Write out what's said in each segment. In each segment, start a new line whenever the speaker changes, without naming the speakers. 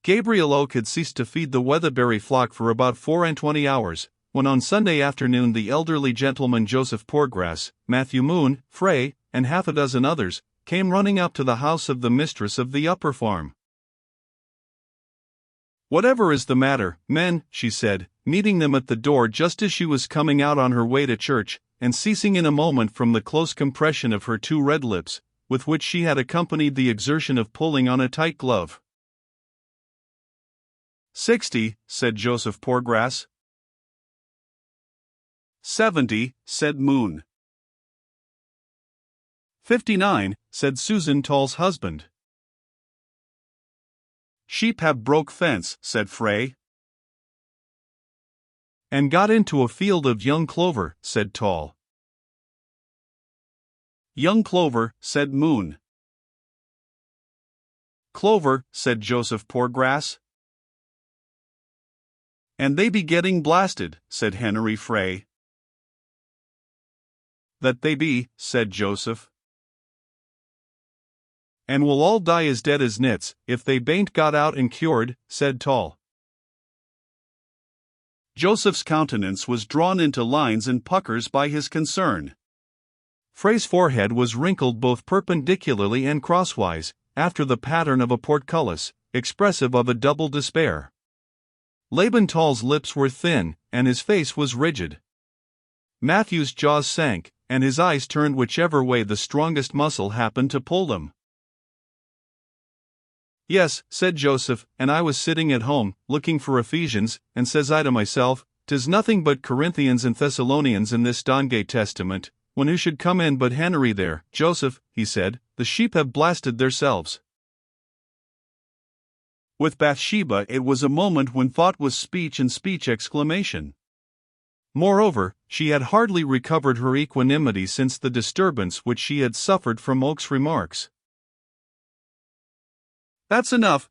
Gabriel Oak had ceased to feed the Weatherbury flock for about 24 hours, when on Sunday afternoon the elderly gentleman Joseph Poorgrass, Matthew Moon, Frey, and half a dozen others, came running up to the house of the mistress of the upper farm. "Whatever is the matter, men?" she said, meeting them at the door just as she was coming out on her way to church, and ceasing in a moment from the close compression of her two red lips, with which she had accompanied the exertion of pulling on a tight glove. 60, said Joseph Poorgrass. 70, said Moon. 59, said Susan Tall's husband. Sheep have broke fence, said Frey. And got into a field of young clover, said Tall. Young clover, said Moon. Clover, said Joseph Poorgrass. And they be getting blasted, said Henry Frey. That they be, said Joseph. And will all die as dead as nits, if they bain't got out and cured, said Tall. Joseph's countenance was drawn into lines and puckers by his concern. Frey's forehead was wrinkled both perpendicularly and crosswise, after the pattern of a portcullis, expressive of a double despair. Laban Tall's lips were thin, and his face was rigid. Matthew's jaws sank, and his eyes turned whichever way the strongest muscle happened to pull them. Yes, said Joseph, and I was sitting at home, looking for Ephesians, and says I to myself, 'tis nothing but Corinthians and Thessalonians in this Dongate Testament, when who should come in but Henry there. Joseph, he said, the sheep have blasted theirselves. With Bathsheba it was a moment when thought was speech and speech exclamation. Moreover, she had hardly recovered her equanimity since the disturbance which she had suffered from Oak's remarks. That's enough,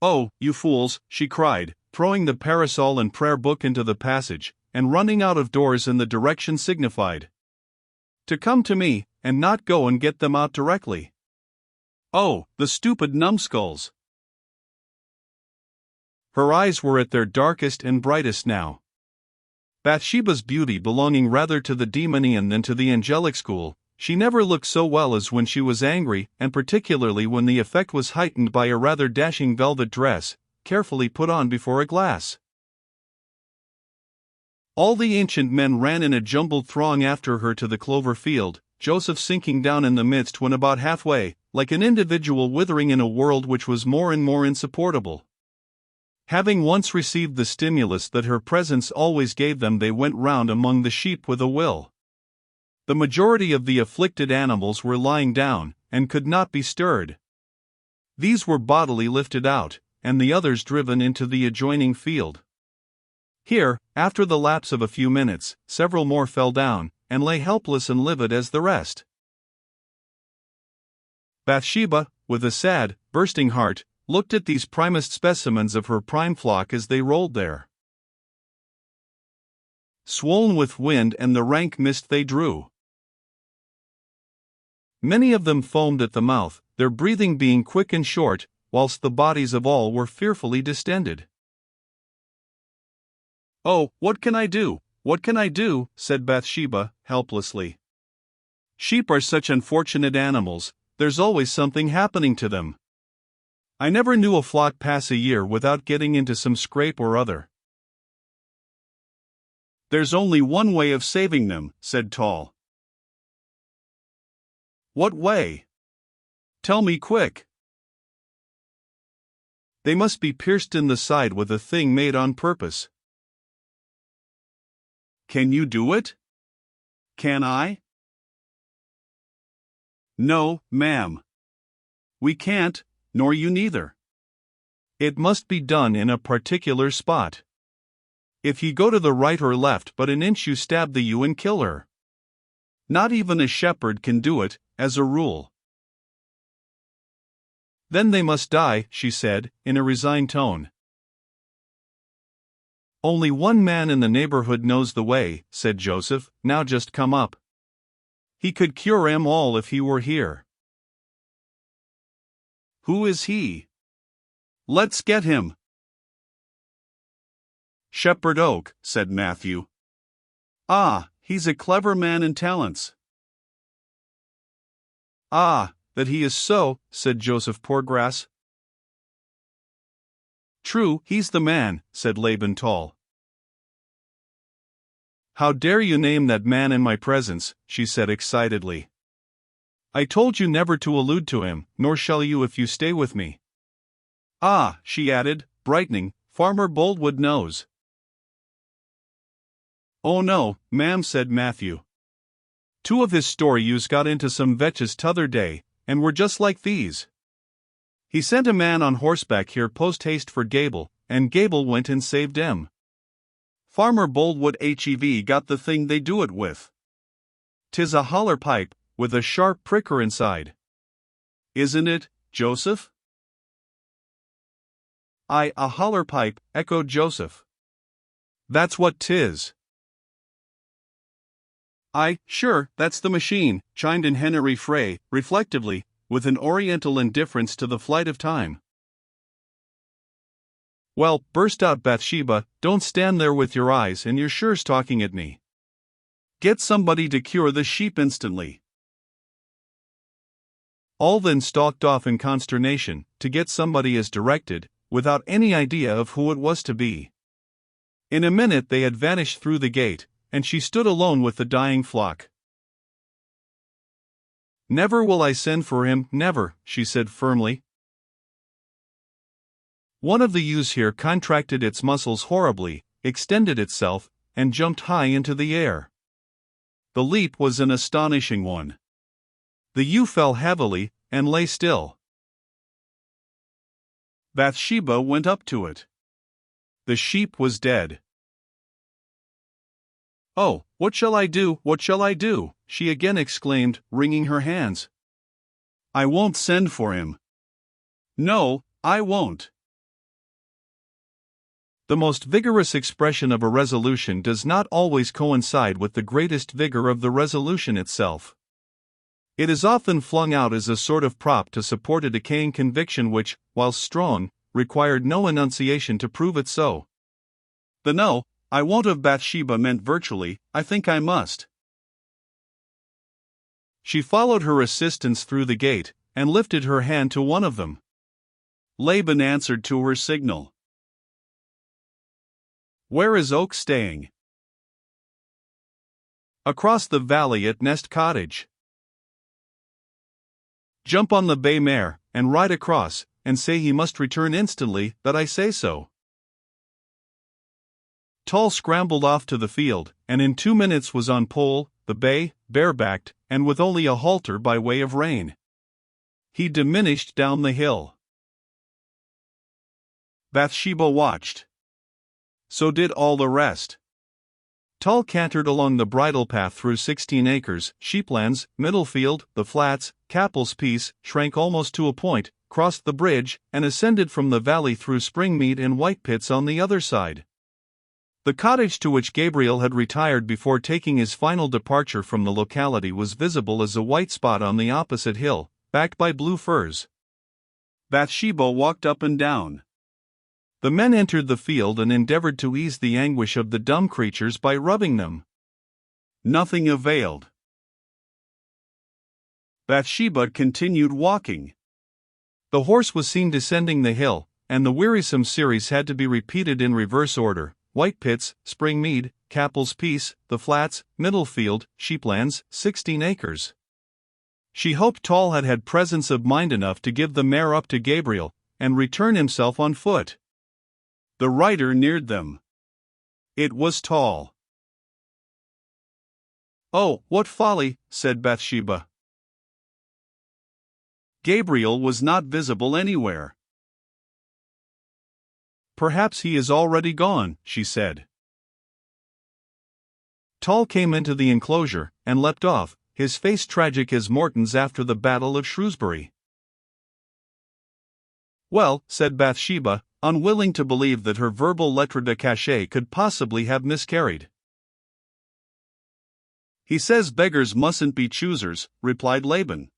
oh, you fools, she cried, throwing the parasol and prayer book into the passage, and running out of doors in the direction signified. To come to me, and not go and get them out directly. Oh, the stupid numbskulls! Her eyes were at their darkest and brightest now. Bathsheba's beauty belonging rather to the demonian than to the angelic school, she never looked so well as when she was angry, and particularly when the effect was heightened by a rather dashing velvet dress, carefully put on before a glass. All the ancient men ran in a jumbled throng after her to the clover field, Joseph sinking down in the midst when about halfway, like an individual withering in a world which was more and more insupportable. Having once received the stimulus that her presence always gave them, they went round among the sheep with a will. The majority of the afflicted animals were lying down, and could not be stirred. These were bodily lifted out, and the others driven into the adjoining field. Here, after the lapse of a few minutes, several more fell down, and lay helpless and livid as the rest. Bathsheba, with a sad, bursting heart, looked at these primest specimens of her prime flock as they rolled there. Swollen with wind and the rank mist they drew. Many of them foamed at the mouth, their breathing being quick and short, whilst the bodies of all were fearfully distended. Oh, what can I do? What can I do? Said Bathsheba, helplessly. Sheep are such unfortunate animals, there's always something happening to them. I never knew a flock pass a year without getting into some scrape or other. There's only one way of saving them, said Tall. What way? Tell me quick. They must be pierced in the side with a thing made on purpose. Can you do it? Can I? No, ma'am. We can't, nor you neither. It must be done in a particular spot. If you go to the right or left but an inch you stab the ewe and kill her. Not even a shepherd can do it, as a rule. Then they must die, she said, in a resigned tone. Only one man in the neighborhood knows the way, said Joseph, now just come up. He could cure 'em all if he were here. Who is he? Let's get him. Shepherd Oak, said Matthew. Ah, he's a clever man and talents. Ah, that he is so, said Joseph Poorgrass. True, he's the man, said Laban Tall. How dare you name that man in my presence, she said excitedly. I told you never to allude to him, nor shall you if you stay with me. Ah, she added, brightening, Farmer Boldwood knows. Oh no, ma'am, said Matthew. Two of his story-ewes got into some vetches t'other day, and were just like these. He sent a man on horseback here post-haste for Gable, and Gable went and saved 'em. Farmer Boldwood hev got the thing they do it with. 'Tis a holler pipe, with a sharp pricker inside. Isn't it, Joseph? Aye, a holler pipe, echoed Joseph. That's what 'tis. Aye, sure, that's the machine, chimed in Henry Frey, reflectively, with an oriental indifference to the flight of time. Well, burst out Bathsheba, don't stand there with your eyes and your shures talking at me. Get somebody to cure the sheep instantly. All then stalked off in consternation, to get somebody as directed, without any idea of who it was to be. In a minute they had vanished through the gate, and she stood alone with the dying flock. Never will I send for him, never, she said firmly. One of the ewes here contracted its muscles horribly, extended itself, and jumped high into the air. The leap was an astonishing one. The ewe fell heavily, and lay still. Bathsheba went up to it. The sheep was dead. Oh, what shall I do, what shall I do? She again exclaimed, wringing her hands. I won't send for him. No, I won't. The most vigorous expression of a resolution does not always coincide with the greatest vigor of the resolution itself. It is often flung out as a sort of prop to support a decaying conviction which, while strong, required no enunciation to prove it so. The no, I won't of Bathsheba meant virtually, I think I must. She followed her assistants through the gate, and lifted her hand to one of them. Laban answered to her signal. Where is Oak staying? Across the valley at Nest Cottage. Jump on the bay mare, and ride across, and say he must return instantly, that I say so. Tall scrambled off to the field, and in 2 minutes was on pole, the bay, barebacked, and with only a halter by way of rein. He diminished down the hill. Bathsheba watched. So did all the rest. Tall cantered along the bridle path through 16 acres, sheeplands, Middlefield, the flats, Capel's Piece, shrank almost to a point, crossed the bridge, and ascended from the valley through Springmead and Whitepits on the other side. The cottage to which Gabriel had retired before taking his final departure from the locality was visible as a white spot on the opposite hill, backed by blue firs. Bathsheba walked up and down. The men entered the field and endeavored to ease the anguish of the dumb creatures by rubbing them. Nothing availed. Bathsheba continued walking. The horse was seen descending the hill, and the wearisome series had to be repeated in reverse order: Whitepits, Springmead, Capel's Piece, the flats, Middlefield, sheeplands, 16 acres. She hoped Tall had had presence of mind enough to give the mare up to Gabriel, and return himself on foot. The rider neared them. It was Tall. Oh, what folly, said Bathsheba. Gabriel was not visible anywhere. Perhaps he is already gone, she said. Tall came into the enclosure, and leapt off, his face tragic as Morton's after the Battle of Shrewsbury. Well, said Bathsheba, unwilling to believe that her verbal lettre de cachet could possibly have miscarried. He says beggars mustn't be choosers, replied Laban.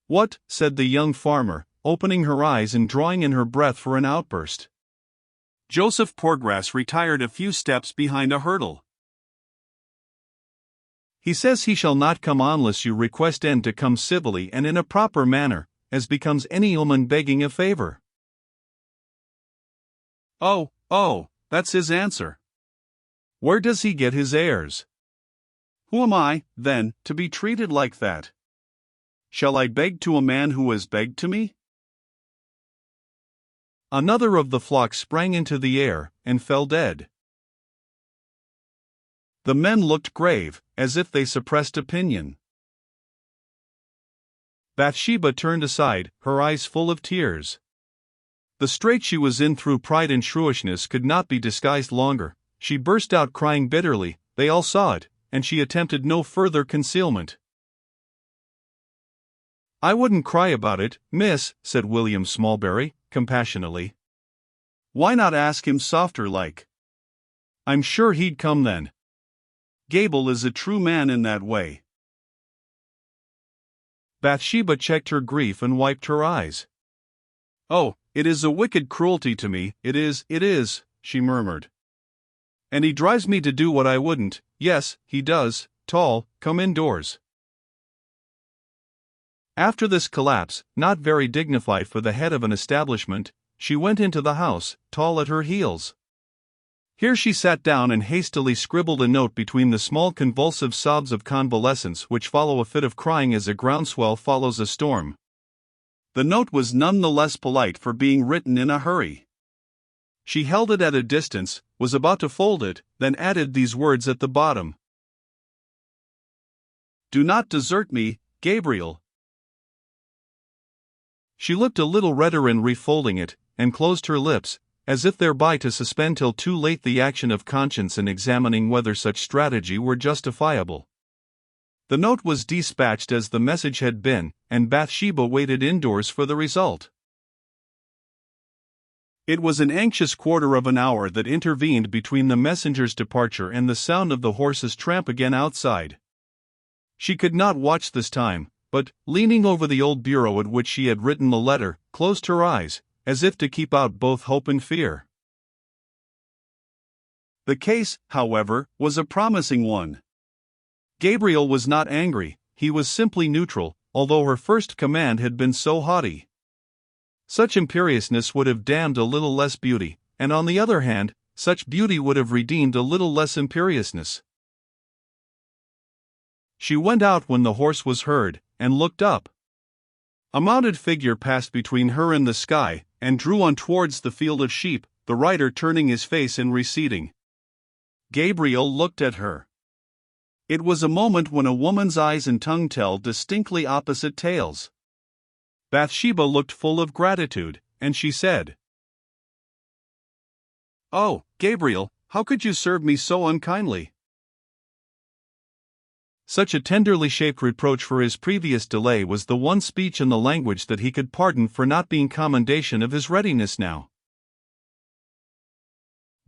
What, said the young farmer, opening her eyes and drawing in her breath for an outburst. Joseph Poorgrass retired a few steps behind a hurdle. He says he shall not come unless you request to come civilly and in a proper manner, as becomes any woman begging a favor. Oh, that's his answer. Where does he get his airs? Who am I, then, to be treated like that? Shall I beg to a man who has begged to me? Another of the flock sprang into the air and fell dead. The men looked grave, as if they suppressed opinion. Bathsheba turned aside, her eyes full of tears. The strait she was in through pride and shrewishness could not be disguised longer. She burst out crying bitterly. They all saw it, and she attempted no further concealment. "I wouldn't cry about it, miss," said William Smallberry, compassionately. "Why not ask him softer like? I'm sure he'd come then. Gable is a true man in that way." Bathsheba checked her grief and wiped her eyes. "Oh, it is a wicked cruelty to me, it is," she murmured. "And he drives me to do what I wouldn't. Yes, he does. Tall, come indoors." After this collapse, not very dignified for the head of an establishment, she went into the house, Tall at her heels. Here she sat down and hastily scribbled a note between the small convulsive sobs of convalescence which follow a fit of crying as a groundswell follows a storm. The note was none the less polite for being written in a hurry. She held it at a distance, was about to fold it, then added these words at the bottom: "Do not desert me, Gabriel." She looked a little redder in refolding it, and closed her lips, as if thereby to suspend till too late the action of conscience in examining whether such strategy were justifiable. The note was dispatched as the message had been, and Bathsheba waited indoors for the result. It was an anxious quarter of an hour that intervened between the messenger's departure and the sound of the horse's tramp again outside. She could not watch this time, but, leaning over the old bureau at which she had written the letter, closed her eyes, as if to keep out both hope and fear. The case, however, was a promising one. Gabriel was not angry, he was simply neutral, although her first command had been so haughty. Such imperiousness would have damned a little less beauty, and on the other hand, such beauty would have redeemed a little less imperiousness. She went out when the horse was heard, and looked up. A mounted figure passed between her and the sky, and drew on towards the field of sheep, the rider turning his face and receding. Gabriel looked at her. It was a moment when a woman's eyes and tongue tell distinctly opposite tales. Bathsheba looked full of gratitude, and she said, "Oh, Gabriel, how could you serve me so unkindly?" Such a tenderly shaped reproach for his previous delay was the one speech in the language that he could pardon for not being commendation of his readiness now.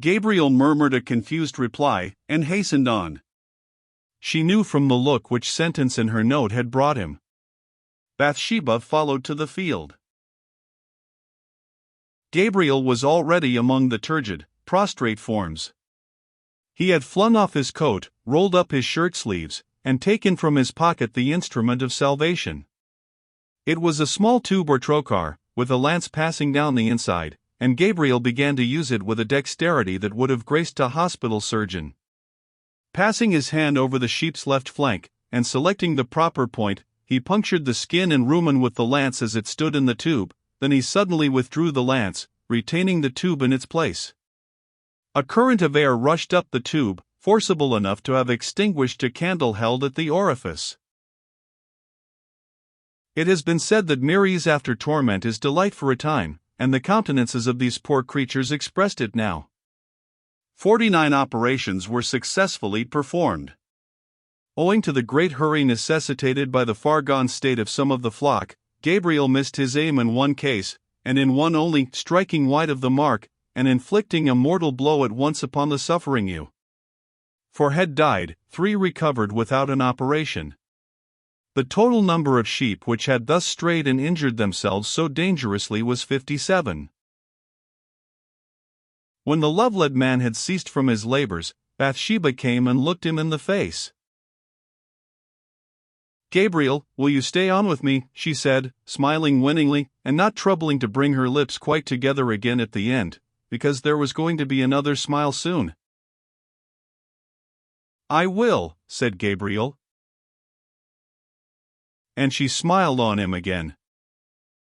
Gabriel murmured a confused reply, and hastened on. She knew from the look which sentence in her note had brought him. Bathsheba followed to the field. Gabriel was already among the turgid, prostrate forms. He had flung off his coat, rolled up his shirt sleeves, and taken from his pocket the instrument of salvation. It was a small tube or trocar, with a lance passing down the inside, and Gabriel began to use it with a dexterity that would have graced a hospital surgeon. Passing his hand over the sheep's left flank, and selecting the proper point, he punctured the skin and rumen with the lance as it stood in the tube, then he suddenly withdrew the lance, retaining the tube in its place. A current of air rushed up the tube, forcible enough to have extinguished a candle held at the orifice. It has been said that Mary's after torment is delight for a time, and the countenances of these poor creatures expressed it now. 49 operations were successfully performed. Owing to the great hurry necessitated by the far-gone state of some of the flock, Gabriel missed his aim in one case, and in one only, striking wide of the mark, and inflicting a mortal blow at once upon the suffering ewe. 4 had died, 3 recovered without an operation. The total number of sheep which had thus strayed and injured themselves so dangerously was 57. When the love-led man had ceased from his labors, Bathsheba came and looked him in the face. "Gabriel, will you stay on with me?" she said, smiling winningly, and not troubling to bring her lips quite together again at the end, because there was going to be another smile soon. "I will," said Gabriel. And she smiled on him again.